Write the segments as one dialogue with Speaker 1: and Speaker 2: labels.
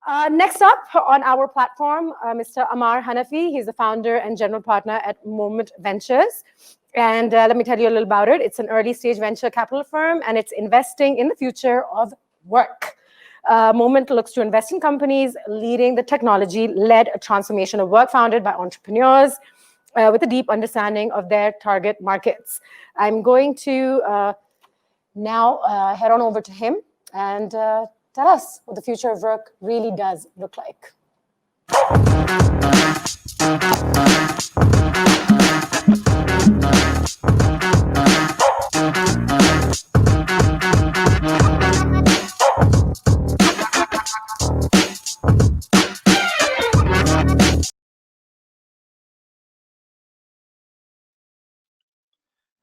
Speaker 1: Next up on our platform, Mr. Ammar Hanafi. He's the founder and general partner at Moment Ventures. And let me tell you a little about it. It's an early stage venture capital firm, and it's investing in the future of work. Moment looks to invest in companies leading the technology-led transformation of work founded by entrepreneurs with a deep understanding of their target markets. I'm going to now head on over to him and tell us what the future of work really does look like.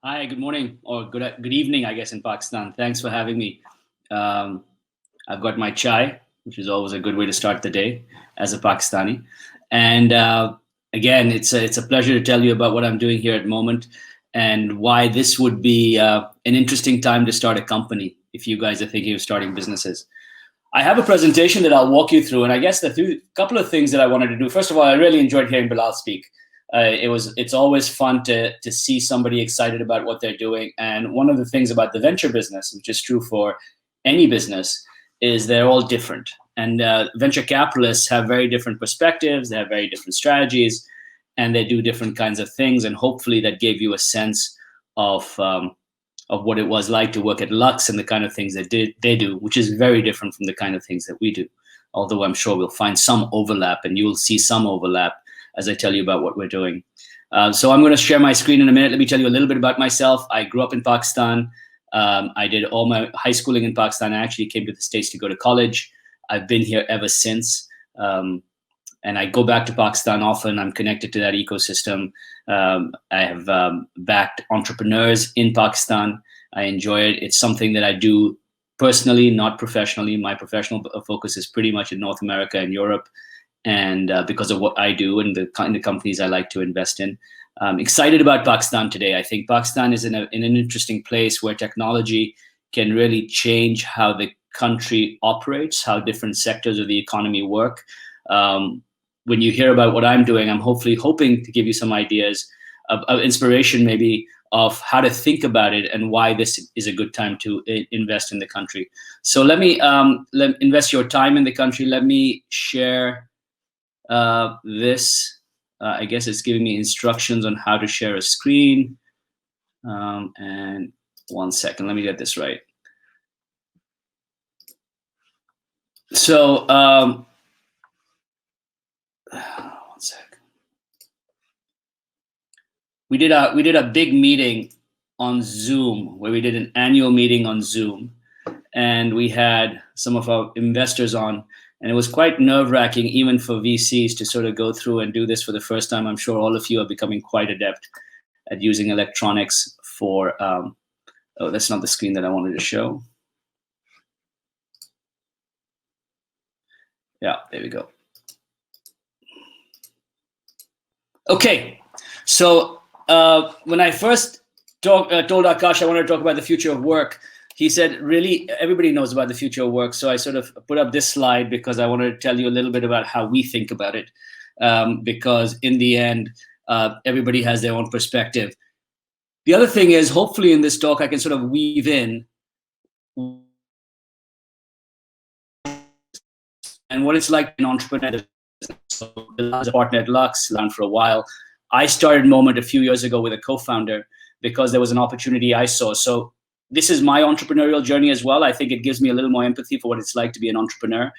Speaker 2: Hi, good morning or good evening, I guess, in Pakistan. Thanks for having me. I've got my chai, which is always a good way to start the day as a Pakistani. And again, it's a pleasure to tell you about what I'm doing here at Moment and why this would be an interesting time to start a company if you guys are thinking of starting businesses. I have a presentation that I'll walk you through, and I guess the couple of things that I wanted to do. First of all, I really enjoyed hearing Bilal speak. It's always fun to see somebody excited about what they're doing. And one of the things about the venture business, which is true for any business, is they're all different. And venture capitalists have very different perspectives, they have very different strategies, and they do different kinds of things. And hopefully that gave you a sense of what it was like to work at Lux and the kind of things that they do, which is very different from the kind of things that we do. Although I'm sure we'll find some overlap, and you will see some overlap as I tell you about what we're doing. So I'm going to share my screen in a minute. Let me tell you a little bit about myself. I grew up in Pakistan. I did all my high schooling in Pakistan. I actually came to the States to go to college. I've been here ever since. And I go back to Pakistan often. I'm connected to that ecosystem. I have backed entrepreneurs in Pakistan. I enjoy it. It's something that I do personally, not professionally. My professional focus is pretty much in North America and Europe. And because of what I do and the kind of companies I like to invest in. I'm excited about Pakistan today. I think Pakistan is in an interesting place where technology can really change how the country operates, how different sectors of the economy work. When you hear about what I'm doing, I'm hoping to give you some ideas of inspiration maybe of how to think about it and why this is a good time to invest in the country. So let me invest your time in the country. Let me share this. I guess it's giving me instructions on how to share a screen. And 1 second, let me get this right. So 1 sec. We did a big meeting on Zoom, where we did an annual meeting on Zoom, and we had some of our investors on. And it was quite nerve-wracking, even for VCs, to sort of go through and do this for the first time. I'm sure all of you are becoming quite adept at using electronics for, oh, that's not the screen that I wanted to show. Yeah, there we go. Okay, so when I first told Akash I wanted to talk about the future of work, he said, really, everybody knows about the future of work. So I sort of put up this slide because I wanted to tell you a little bit about how we think about it. Because in the end, everybody has their own perspective. The other thing is, hopefully in this talk, I can sort of weave in and what it's like an entrepreneur. So I was a partner at Lux, learned for a while. I started Moment a few years ago with a co-founder because there was an opportunity I saw. So this is my entrepreneurial journey as well. I think it gives me a little more empathy for what it's like to be an entrepreneur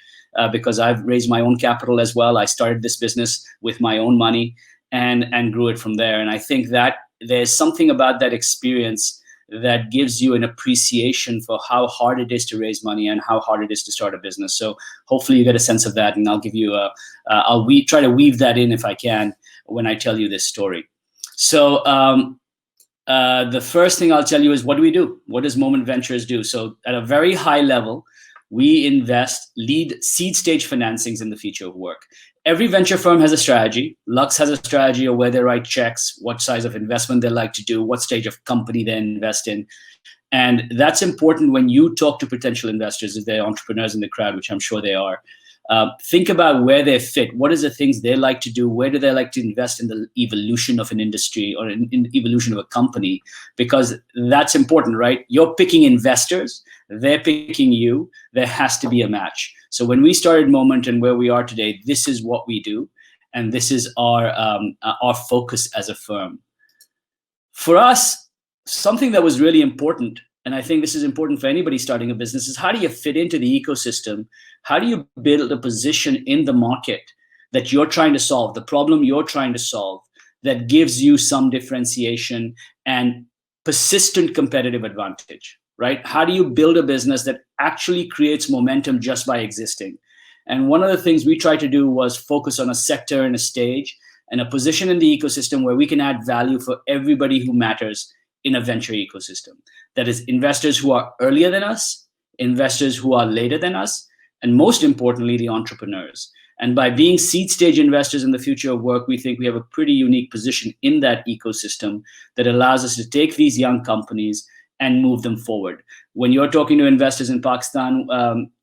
Speaker 2: because I've raised my own capital as well. I started this business with my own money and grew it from there. And I think that there's something about that experience that gives you an appreciation for how hard it is to raise money and how hard it is to start a business. So hopefully you get a sense of that, and I'll give you I'll try to weave that in if I can when I tell you this story. So the first thing I'll tell you is, what do we do? What does Moment Ventures do? So at a very high level, we invest, lead seed stage financings in the future of work. Every venture firm has a strategy. Lux has a strategy of where they write checks, what size of investment they like to do, what stage of company they invest in. And that's important when you talk to potential investors, if they're entrepreneurs in the crowd, which I'm sure they are. Think about where they fit. What is the things they like to do? Where do they like to invest in the evolution of an industry or in the evolution of a company? Because that's important, right? You're picking investors, they're picking you. There has to be a match. So when we started Moment and where we are today, this is what we do, and this is our focus as a firm. For us, something that was really important, and I think this is important for anybody starting a business, is how do you fit into the ecosystem? How do you build a position in the market that you're trying to solve, the problem you're trying to solve, that gives you some differentiation and persistent competitive advantage, right? How do you build a business that actually creates momentum just by existing? And one of the things we tried to do was focus on a sector and a stage and a position in the ecosystem where we can add value for everybody who matters in a venture ecosystem. That is investors who are earlier than us, investors who are later than us, and most importantly, the entrepreneurs. And by being seed stage investors in the future of work, we think we have a pretty unique position in that ecosystem that allows us to take these young companies and move them forward. When you're talking to investors in Pakistan,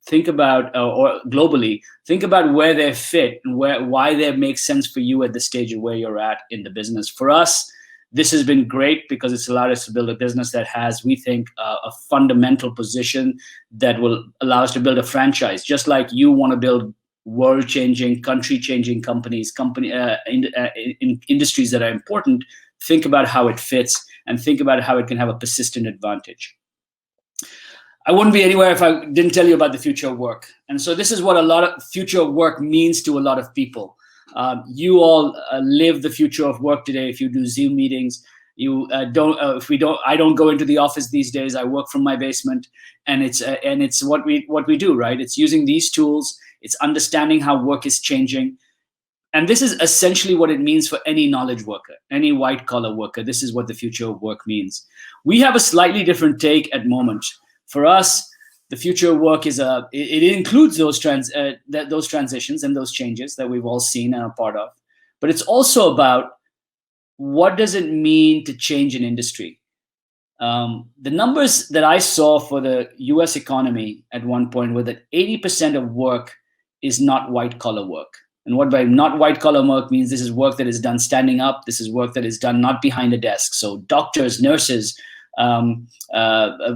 Speaker 2: think about, or globally, think about where they fit and why they make sense for you at the stage of where you're at in the business. For us, this has been great because it's allowed us to build a business that has, we think, a fundamental position that will allow us to build a franchise. Just like you want to build world-changing, country-changing companies, in industries that are important, think about how it fits and think about how it can have a persistent advantage. I wouldn't be anywhere if I didn't tell you about the future of work. And so this is what a lot of future of work means to a lot of people. You all live the future of work today. If you do Zoom meetings, you I don't go into the office these days. I work from my basement, and it's what we do, right? It's using these tools. It's understanding how work is changing. And this is essentially what it means for any knowledge worker, any white collar worker. This is what the future of work means. We have a slightly different take at Moment. For us, the future of work is it includes those transitions and those changes that we've all seen and are part of. But it's also about what does it mean to change an industry. The numbers that I saw for the US economy at one point were that 80% of work is not white collar work. And what by not white collar work means, this is work that is done standing up. This is work that is done not behind a desk. So doctors, nurses,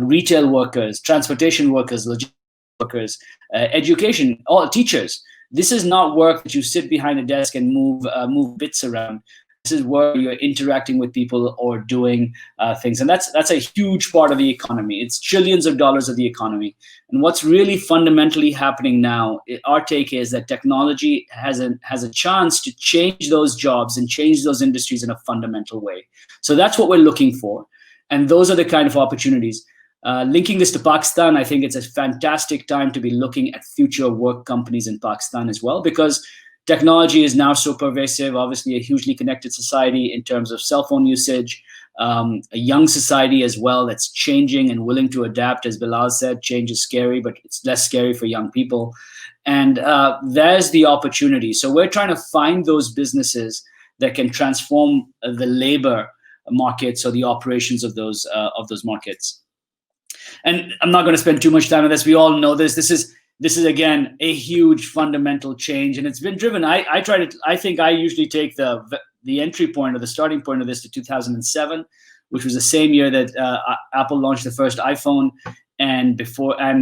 Speaker 2: retail workers, transportation workers, logistics workers, education, all teachers. This is not work that you sit behind a desk and move bits around. This is where you're interacting with people or doing things. And that's a huge part of the economy. It's trillions of dollars of the economy. And what's really fundamentally happening now, our take is that technology has a chance to change those jobs and change those industries in a fundamental way. So that's what we're looking for. And those are the kind of opportunities. Linking this to Pakistan, I think it's a fantastic time to be looking at future work companies in Pakistan as well, because technology is now so pervasive, obviously a hugely connected society in terms of cell phone usage, a young society as well that's changing and willing to adapt. As Bilal said, change is scary, but it's less scary for young people. And there's the opportunity. So we're trying to find those businesses that can transform the labor markets or the operations of those markets. And I'm not going to spend too much time on this. We all know this. This is again a huge fundamental change, and it's been driven. I think I usually take the entry point or the starting point of this to 2007, which was the same year that Apple launched the first iPhone, and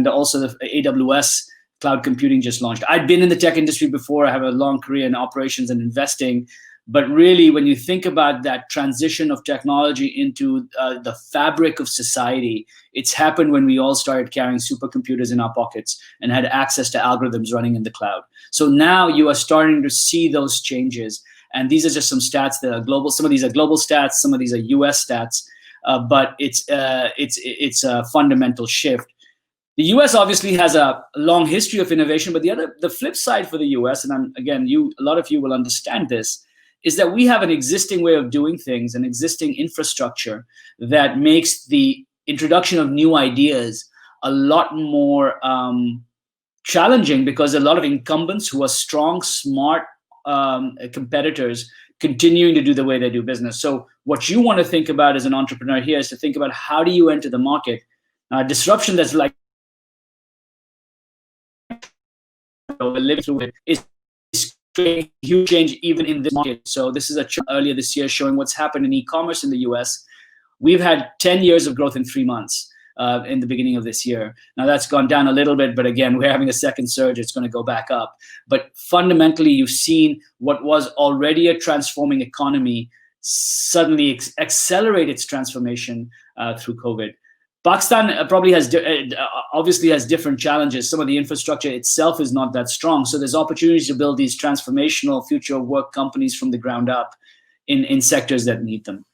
Speaker 2: also the AWS cloud computing just launched. I'd been in the tech industry before. I have a long career in operations and investing. But really, when you think about that transition of technology into the fabric of society, it's happened when we all started carrying supercomputers in our pockets and had access to algorithms running in the cloud. So now you are starting to see those changes. And these are just some stats that are global. Some of these are global stats. Some of these are US stats. But it's a fundamental shift. The US obviously has a long history of innovation, but the flip side for the US, and a lot of you will understand this, is that we have an existing way of doing things, an existing infrastructure that makes the introduction of new ideas a lot more challenging, because a lot of incumbents who are strong, smart competitors continuing to do the way they do business. So what you want to think about as an entrepreneur here is to think about, how do you enter the market? Disruption that's like we're living through it, is creating huge change even in this market. So this is a chart earlier this year showing what's happened in e-commerce in the US. We've had 10 years of growth in 3 months in the beginning of this year. Now that's gone down a little bit, but again, we're having a second surge. It's going to go back up. But fundamentally, you've seen what was already a transforming economy suddenly accelerate its transformation through COVID. Pakistan probably has obviously has different challenges. Some of the infrastructure itself is not that strong. So there's opportunities to build these transformational future of work companies from the ground up in sectors that need them.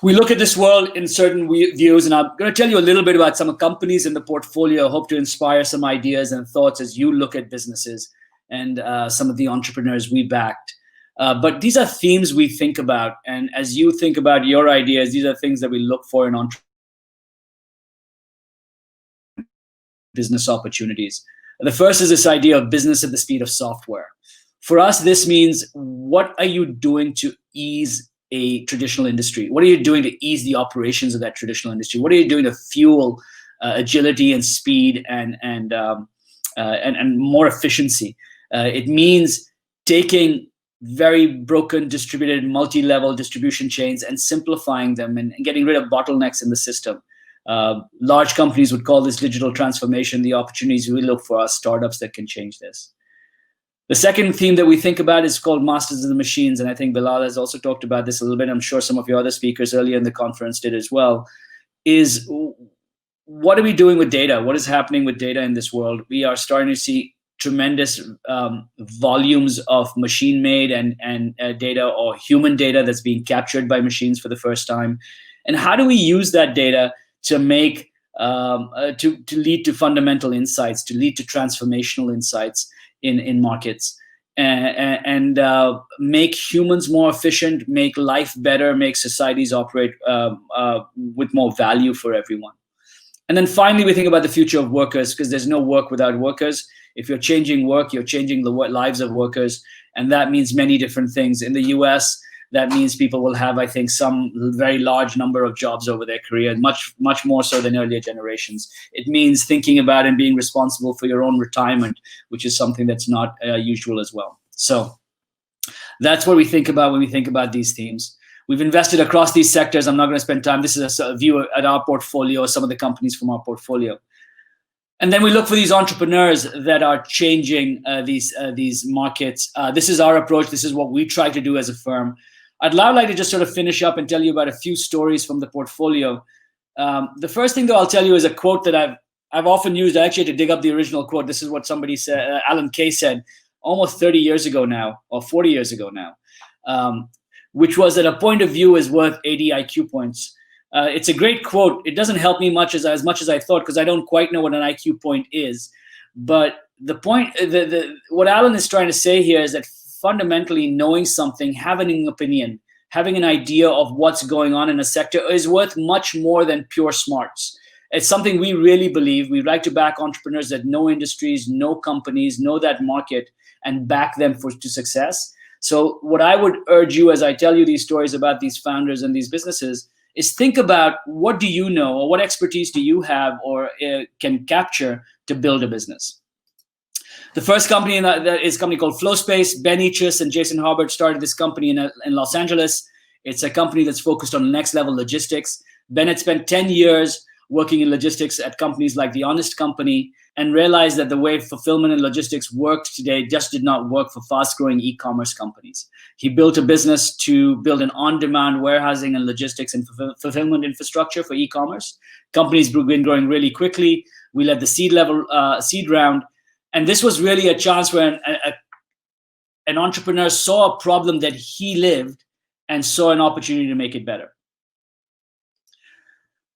Speaker 2: We look at this world in certain views, and I'm going to tell you a little bit about some companies in the portfolio. I hope to inspire some ideas and thoughts as you look at businesses and some of the entrepreneurs we backed. But these are themes we think about, and as you think about your ideas, these are things that we look for in business opportunities. The first is this idea of business at the speed of software. For us, this means, what are you doing to ease a traditional industry? What are you doing to ease the operations of that traditional industry? What are you doing to fuel agility and speed and more efficiency? It means taking very broken, distributed, multi-level distribution chains and simplifying them and getting rid of bottlenecks in the system. Large companies would call this digital transformation. The opportunities we look for are startups that can change this. The second theme that we think about is called masters of the machines, and I think Bilal has also talked about this a little bit. I'm sure some of your other speakers earlier in the conference did as well. Is what are we doing with data? What is happening with data in this world? We are starting to see tremendous volumes of machine-made and data or human data that's being captured by machines for the first time. And how do we use that data to make to lead to fundamental insights, to lead to transformational insights in markets, and make humans more efficient, make life better, make societies operate with more value for everyone. And then finally, we think about the future of workers, because there's no work without workers. If you're changing work, you're changing the lives of workers, and that means many different things. In the US, that means people will have, I think, some very large number of jobs over their career, much more so than earlier generations. It means thinking about and being responsible for your own retirement, which is something that's not usual as well. So that's what we think about when we think about these themes. We've invested across these sectors. I'm not going to spend time. This is a view at our portfolio, some of the companies from our portfolio. And then we look for these entrepreneurs that are changing these markets. This is our approach. This is what we try to do as a firm. I'd now like to just sort of finish up and tell you about a few stories from the portfolio. The first thing, though, I'll tell you is a quote that I've often used. I actually had to dig up the original quote. This is what somebody said, Alan Kay said, almost 30 years ago now, or 40 years ago now, which was that a point of view is worth 80 IQ points. It's a great quote. It doesn't help me much as much as I thought, because I don't quite know what an IQ point is. But the point, what Alan is trying to say here is that fundamentally knowing something, having an opinion, having an idea of what's going on in a sector is worth much more than pure smarts. It's something we really believe. We'd like to back entrepreneurs that know industries, know companies, know that market, and back them to success. So what I would urge you as I tell you these stories about these founders and these businesses is think about, what do you know, or what expertise do you have or can capture to build a business? The first company that is a company called FlowSpace. Ben Eachus and Jason Harbert started this company in Los Angeles. It's a company that's focused on next level logistics. Ben had spent 10 years working in logistics at companies like The Honest Company, and realized that the way fulfillment and logistics worked today just did not work for fast-growing e-commerce companies. He built a business to build an on-demand warehousing and logistics and fulfillment infrastructure for e-commerce. Companies been growing really quickly. We led the seed round. And this was really a chance where an entrepreneur saw a problem that he lived and saw an opportunity to make it better.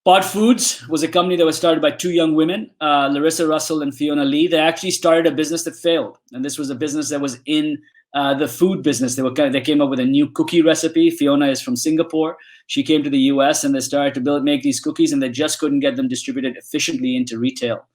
Speaker 2: Pod Foods was a company that was started by two young women, Larissa Russell and Fiona Lee. They actually started a business that failed. And this was a business that was in the food business. They came up with a new cookie recipe. Fiona is from Singapore. She came to the US and they started to make these cookies, and they just couldn't get them distributed efficiently into retail.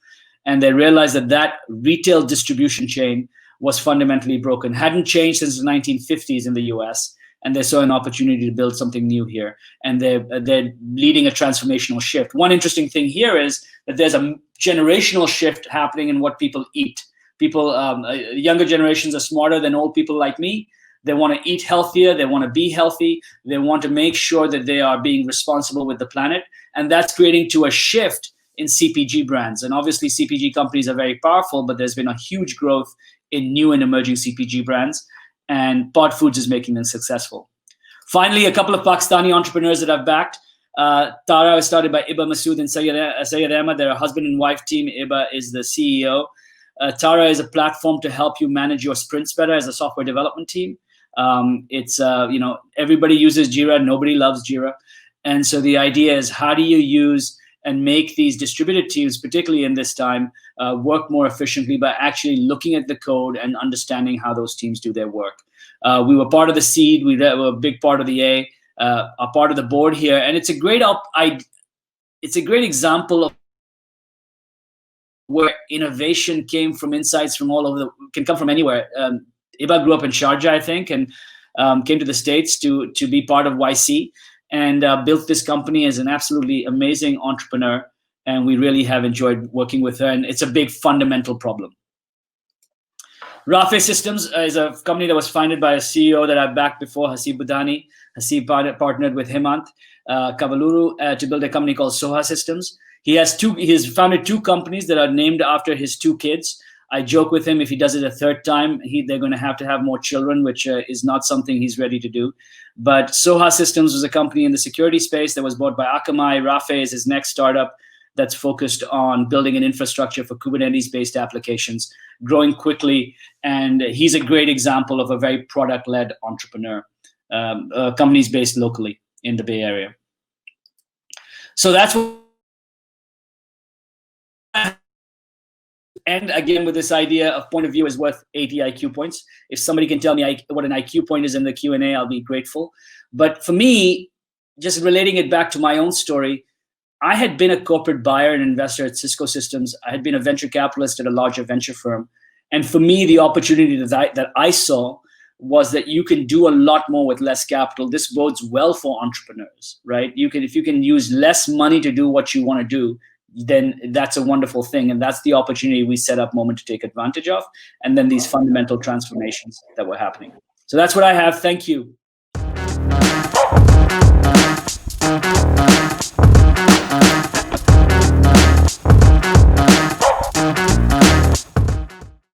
Speaker 2: And they realized that retail distribution chain was fundamentally broken, hadn't changed since the 1950s in the US. and they saw an opportunity to build something new here, and they're leading a transformational shift. One interesting thing here is that there's a generational shift happening in what people eat. People, younger generations are smarter than old people like me. They want to eat healthier. They want to be healthy. They want to make sure that they are being responsible with the planet. And that's creating to a shift in CPG brands. And obviously CPG companies are very powerful, but there's been a huge growth in new and emerging CPG brands. And Pod Foods is making them successful. Finally, a couple of Pakistani entrepreneurs that I've backed. Tara was started by Iba Masood and Syed Ahmed. They're a husband and wife team. Iba is the CEO. Tara is a platform to help you manage your sprints better as a software development team. It's everybody uses Jira, nobody loves Jira, and so the idea is how do you use and make these distributed teams, particularly in this time, work more efficiently by actually looking at the code and understanding how those teams do their work. We were part of the seed. We were a big part of the A, a part of the board here, and it's a great example of where innovation came from insights from all over can come from anywhere. Iba grew up in Sharjah, I think, and came to the States to be part of YC and built this company as an absolutely amazing entrepreneur. And we really have enjoyed working with her. And it's a big fundamental problem. Rafe Systems is a company that was founded by a CEO that I've backed before, Hasib Budani. Hasib partnered with Hemant Kavaluru to build a company called Soha Systems. He has founded two companies that are named after his two kids. I joke with him, if he does it a third time, they're going to have more children, which is not something he's ready to do. But Soha Systems was a company in the security space that was bought by Akamai. Rafe is his next startup that's focused on building an infrastructure for Kubernetes-based applications, growing quickly. And he's a great example of a very product-led entrepreneur. Companies based locally in the Bay Area. So that's what. And again, with this idea of point of view is worth 80 IQ points. If somebody can tell me what an IQ point is in the Q&A, I'll be grateful. But for me, just relating it back to my own story, I had been a corporate buyer and investor at Cisco Systems. I had been a venture capitalist at a larger venture firm. And for me, the opportunity that I saw was that you can do a lot more with less capital. This bodes well for entrepreneurs, right? If you can use less money to do what you want to do, then that's a wonderful thing. And that's the opportunity we set up Moment to take advantage of. And then these fundamental transformations that were happening. So that's what I have. Thank you.